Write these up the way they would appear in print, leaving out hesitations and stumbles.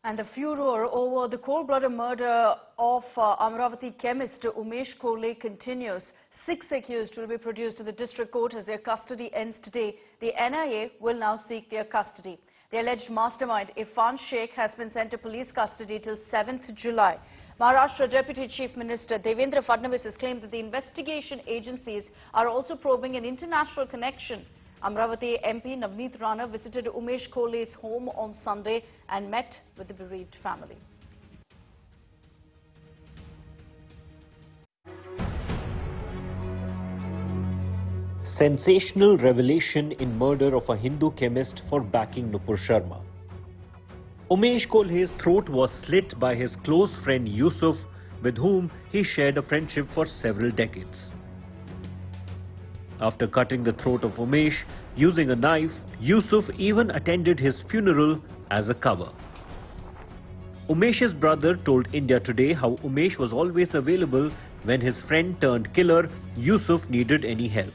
And the furor over the cold-blooded murder of Amravati chemist Umesh Kole continues. 6 accused will be produced to the district court as their custody ends today. The NIA will now seek their custody. The alleged mastermind Irfan Sheikh has been sent to police custody till 7th July. Maharashtra Deputy Chief Minister Devendra Fadnavis has claimed that the investigation agencies are also probing an international connection. Amravati MP Navneet Rana visited Umesh Kole's home on Sunday and met with the bereaved family. Sensational revelation in murder of a Hindu chemist for backing Nupur Sharma. Umesh Kole's throat was slit by his close friend Yusuf, with whom he shared a friendship for several decades. After cutting the throat of Umesh using a knife, Yusuf even attended his funeral as a cover. Umesh's brother told India Today how Umesh was always available when his friend turned killer Yusuf needed any help.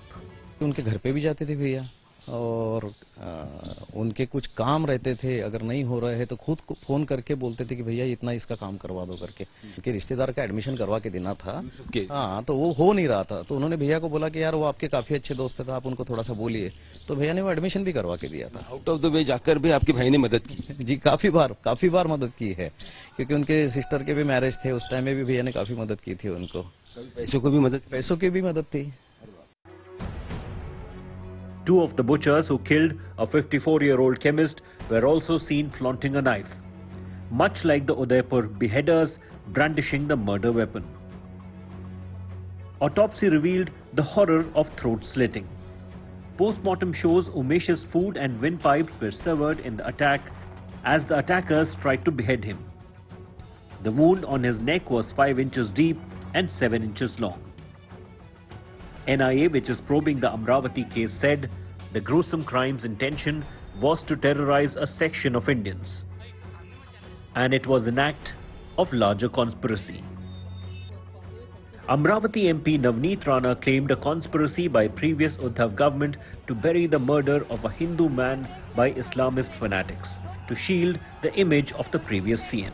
उनके घर पे भी जाते थे भैया और उनके कुछ काम रहते थे, अगर नहीं हो रहे हैं तो खुद को फोन करके बोलते थे कि भैया इतना इसका काम करवा दो करके। उनके रिश्तेदार का एडमिशन करवा के देना था, हाँ, तो वो हो नहीं रहा था, तो उन्होंने भैया को बोला कि यार वो आपके काफी अच्छे दोस्त थे, आप उनको थोड़ा सा बोलिए, तो भैया ने वो एडमिशन भी करवा के दिया था। आउट ऑफ द वे जाकर भी आपके भाई ने मदद की? जी, काफी बार मदद की है, क्योंकि उनके सिस्टर के भी मैरिज थे, उस टाइम में भी भैया ने काफी मदद की थी उनको। पैसों की भी मदद थी। Two of the butchers who killed a 54-year-old chemist were also seen flaunting a knife, much like the Udaipur beheaders brandishing the murder weapon. Autopsy revealed the horror of throat slitting. Postmortem shows Umesh's food and windpipes were severed in the attack as the attackers tried to behead him. The wound on his neck was 5 inches deep and 7 inches long. NIA, which is probing the Amravati case, said the gruesome crime's intention was to terrorize a section of Indians, and it was an act of larger conspiracy. Amravati MP Navneet Rana claimed a conspiracy by previous Uddhav government to bury the murder of a Hindu man by Islamist fanatics to shield the image of the previous CM.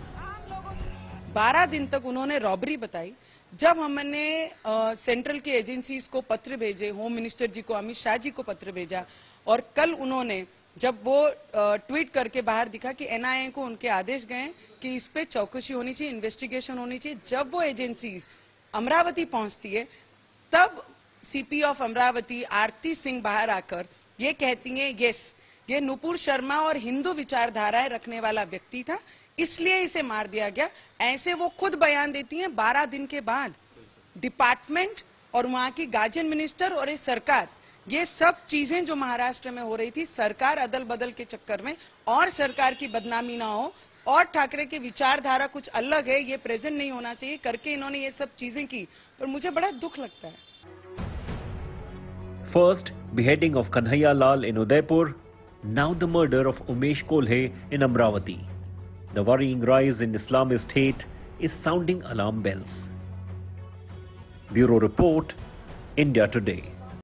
12 दिन तक उन्होंने robbery बताई। जब हमने central की agencies को पत्र भेजे, होम मिनिस्टर जी को, अमित शाह जी को पत्र भेजा, और कल उन्होंने जब वो ट्वीट करके बाहर दिखा कि एनआईए को उनके आदेश गए कि इस पे चौकसी होनी चाहिए, इन्वेस्टिगेशन होनी चाहिए, जब वो एजेंसीज अमरावती पहुंचती है तब सीपी ऑफ अमरावती आरती सिंह बाहर आकर ये कहती हैं, यस, ये नुपुर शर्मा और हिंदू विचारधाराएं रखने वाला व्यक्ति था, इसलिए इसे मार दिया गया। ऐसे वो खुद बयान देती हैं 12 दिन के बाद। डिपार्टमेंट और वहां की गार्जियन मिनिस्टर और ये सरकार, ये सब चीजें जो महाराष्ट्र में हो रही थी, सरकार अदल बदल के चक्कर में, और सरकार की बदनामी ना हो, और ठाकरे की विचारधारा कुछ अलग है, ये प्रेजेंट नहीं होना चाहिए करके इन्होंने ये सब चीजें की, पर मुझे बड़ा दुख लगता है। First, beheading of Kanhaiya Lal in Udaipur, now the murder of Umesh Kole in Amravati. The worrying rise in Islamist hate is sounding alarm bells. Bureau Report, India Today.